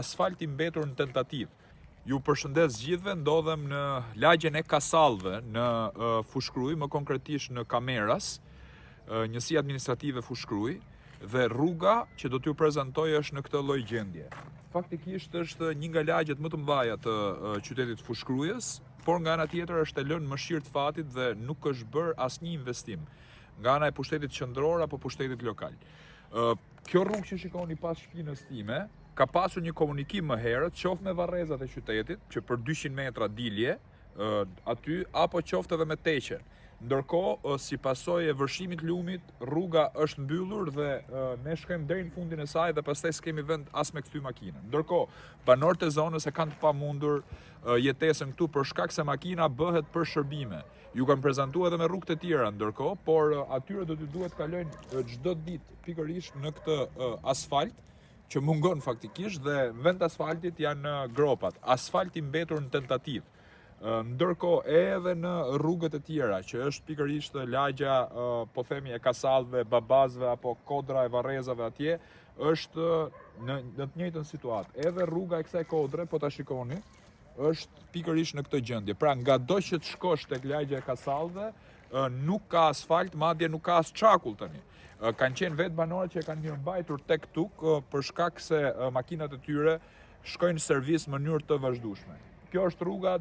Asfalti mbetur në tentativë. Ju përshëndes gjithëve, ndodhem në lagjen e Kasallëve në Fushkruj, më konkretisht në Kameras, njësi administrative Fushkruj, dhe rruga që do t'ju prezantoj është në këtë lloj gjendje. Faktikisht është një nga lagjet më të mëdha të qytetit Fushkrujës, por nga ana tjetër është e lënë mëshirë të fatit dhe nuk është bërë asnjë investim nga ana e pushtetit qendror apo pushtetit lokal. Kjo rrugë që shikoni pas shpinës time ka pasur një komunikim më herët, qoftë me varrezat e qytetit, që për 200 metra dilje aty, apo qoftë edhe me teqen. Ndërkohë, si pasojë e vërshimit lumit, rruga është mbyllur dhe ne shkojmë deri në fundin e saj dhe pastaj s'kemi vend as me kthy makinën. Ndërkohë, banorët e zonës e kanë të pamundur jetesën këtu për shkak se makina bëhet për shërbime. Ju kanë prezantuar edhe me rrugët e tjera ndërkohë, por atyre do t'ju duhet kalojnë çdo ditë pikërisht në këtë asfalt që mungon faktikisht dhe vend asfaltit janë gropat. Asfalti mbetur në tentativë. Ndërkohë edhe në rrugët e tjera që është pikërisht lagja po themi e Kasallëve, Babazëve apo kodra e varrezave atje është në të njëjtën situatë. Edhe rruga e kësaj kodre, po ta shikoni, është pikërisht në këtë gjendje. Pra ngado që të shkosh tek lagja e Kasallëve, nuk ka asfalt, madje nuk ka as çakull tani. Kanë qenë vetë banorët që kanë mirëmbajtur tek tuk për shkak se makinat e tyre shkojnë në servis në mënyrë të vazhdueshme. Kjo është rruga